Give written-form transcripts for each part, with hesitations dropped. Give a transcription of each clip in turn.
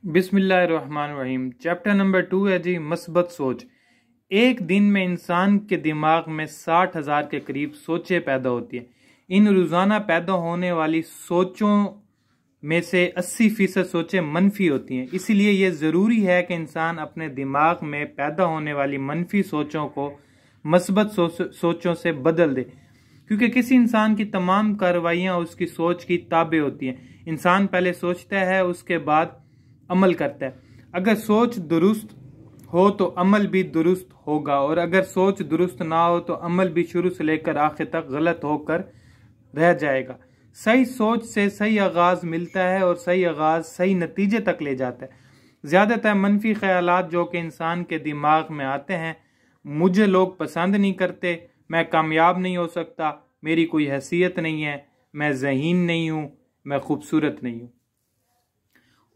बिस्मिल्लाहिर्रहमानिर्रहीम। Chapter number 2 है जी मस्बत सोच। एक दिन में इंसान के दिमाग में 60,000 के करीब सोचें पैदा होती हैं। इन रोज़ाना पैदा होने वाली सोचों में से 80% सोचें मनफी होती हैं। इसीलिए यह ज़रूरी है कि इंसान अपने दिमाग में पैदा होने वाली मनफी सोचों को मस्बत सोचों से बदल दे, क्योंकि किसी इंसान की तमाम कार्रवाइयाँ उसकी सोच की ताबे होती हैं। इंसान पहले सोचता है, उसके बाद अमल करता है। अगर सोच दुरुस्त हो तो अमल भी दुरुस्त होगा, और अगर सोच दुरुस्त ना हो तो अमल भी शुरू से लेकर आखिर तक गलत होकर रह जाएगा। सही सोच से सही आगाज मिलता है और सही आगाज सही नतीजे तक ले जाता है। ज्यादातर मनफी ख्यालात जो कि इंसान के दिमाग में आते हैं, मुझे लोग पसंद नहीं करते, मैं कामयाब नहीं हो सकता, मेरी कोई हैसियत नहीं है, मैं ज़हीन नहीं हूं, मैं खूबसूरत नहीं हूं,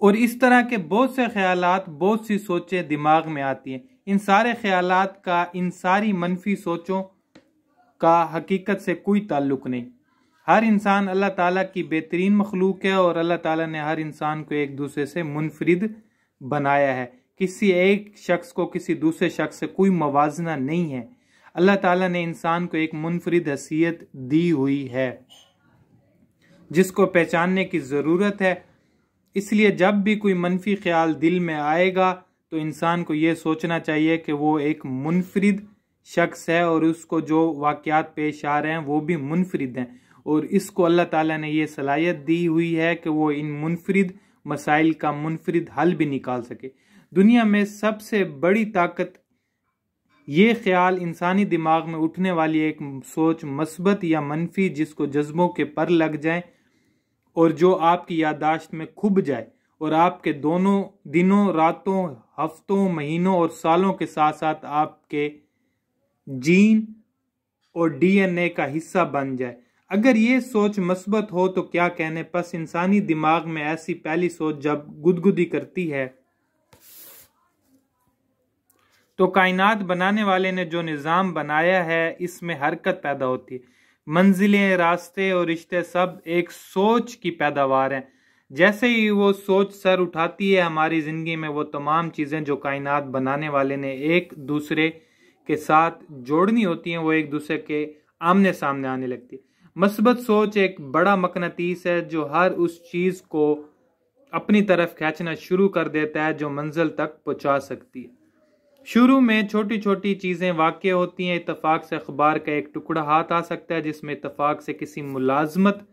और इस तरह के बहुत से ख्यालात, बहुत सी सोचें दिमाग में आती हैं। इन सारे ख्यालात का, इन सारी मनफी सोचों का हकीकत से कोई ताल्लुक नहीं। हर इंसान अल्लाह ताला की बेहतरीन मखलूक है और अल्लाह ताला ने हर इंसान को एक दूसरे से मुनफरिद बनाया है। किसी एक शख्स को किसी दूसरे शख्स से कोई मवाजना नहीं है। अल्लाह ताला ने इंसान को एक मुनफरिद हैसियत दी हुई है जिसको पहचानने की ज़रूरत है। इसलिए जब भी कोई मनफी ख्याल दिल में आएगा तो इंसान को यह सोचना चाहिए कि वो एक मुनफरिद शख्स है और उसको जो वाक़यात पेश आ रहे हैं वो भी मुनफरिद हैं, और इसको अल्लाह ताला ने ये सलाहियत दी हुई है कि वो इन मुनफरिद मसाइल का मुनफरिद हल भी निकाल सके। दुनिया में सबसे बड़ी ताकत ये ख्याल इंसानी दिमाग में उठने वाली एक सोच मस्बत या मनफी, जिसको जज्बों के पर लग जाए और जो आपकी याददाश्त में खुब जाए और आपके दोनों दिनों, रातों, हफ्तों, महीनों और सालों के साथ साथ आपके जीन और डीएनए का हिस्सा बन जाए। अगर ये सोच मस्बत हो तो क्या कहने, बस इंसानी दिमाग में ऐसी पहली सोच जब गुदगुदी करती है तो कायनात बनाने वाले ने जो निज़ाम बनाया है इसमें हरकत पैदा होती है। मंजिलें, रास्ते और रिश्ते सब एक सोच की पैदावार हैं। जैसे ही वो सोच सर उठाती है हमारी जिंदगी में, वो तमाम चीजें जो कायनात बनाने वाले ने एक दूसरे के साथ जोड़नी होती हैं, वो एक दूसरे के आमने सामने आने लगती है। मस्बत सोच एक बड़ा मकनातीस है जो हर उस चीज को अपनी तरफ खींचना शुरू कर देता है जो मंजिल तक पहुंचा सकती है। शुरू में छोटी छोटी चीजें वाक़ई होती हैं। इत्तफाक से अखबार का एक टुकड़ा हाथ आ सकता है जिसमें इत्तफाक से किसी मुलाजमत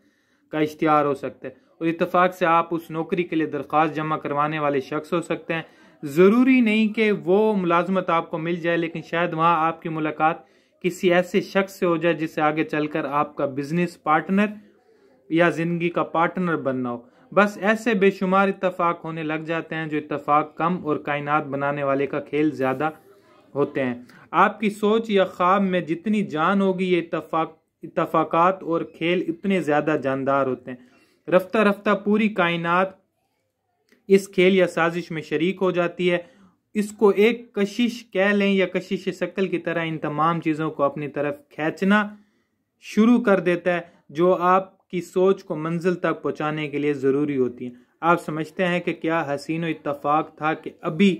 का इश्तिहार हो सकता है, और इत्तफाक से आप उस नौकरी के लिए दरख्वास्त जमा करवाने वाले शख्स हो सकते हैं। ज़रूरी नहीं कि वो मुलाजमत आपको मिल जाए, लेकिन शायद वहाँ आपकी मुलाकात किसी ऐसे शख्स से हो जाए जिससे आगे चलकर आपका बिजनेस पार्टनर या जिंदगी का पार्टनर बनना हो। बस ऐसे बेशुमार इत्तफाक होने लग जाते हैं जो इत्तफाक कम और कायनात बनाने वाले का खेल ज्यादा होते हैं। आपकी सोच या ख्वाब में जितनी जान होगी, ये इत्तफाकात और खेल इतने ज्यादा जानदार होते हैं। रफ्ता रफ्ता पूरी कायनात इस खेल या साजिश में शरीक हो जाती है। इसको एक कशिश कह लें या कशिश शक्ल की तरह इन तमाम चीजों को अपनी तरफ खींचना शुरू कर देता है जो आपकी सोच को मंजिल तक पहुंचाने के लिए जरूरी होती है। आप समझते हैं कि क्या हसीनो इत्तफाक था कि अभी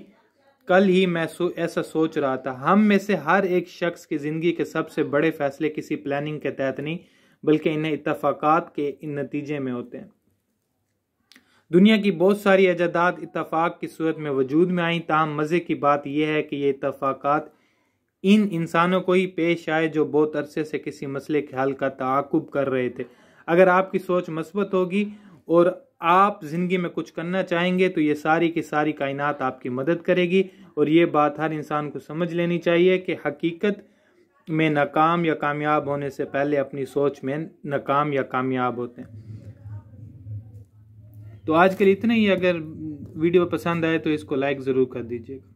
कल ही मैं ऐसा सोच रहा था। हम में से हर एक शख्स की जिंदगी के सबसे बड़े फैसले किसी प्लानिंग के तहत नहीं, बल्कि इन्हें इत्तफाकात के इन नतीजे में होते हैं। दुनिया की बहुत सारी इजादात इत्तफाक की सूरत में वजूद में आई, ताहम मजे की बात यह है कि ये इत्तफाकात इन इंसानों को ही पेश आए जो बहुत अरसे से किसी मसले के हल का ताकुब कर रहे थे। अगर आपकी सोच मस्बत होगी और आप जिंदगी में कुछ करना चाहेंगे तो ये सारी की सारी कायनात आपकी मदद करेगी, और ये बात हर इंसान को समझ लेनी चाहिए कि हकीकत में नाकाम या कामयाब होने से पहले अपनी सोच में नाकाम या कामयाब होते हैं। तो आज के लिए इतना ही। अगर वीडियो पसंद आए तो इसको लाइक ज़रूर कर दीजिएगा।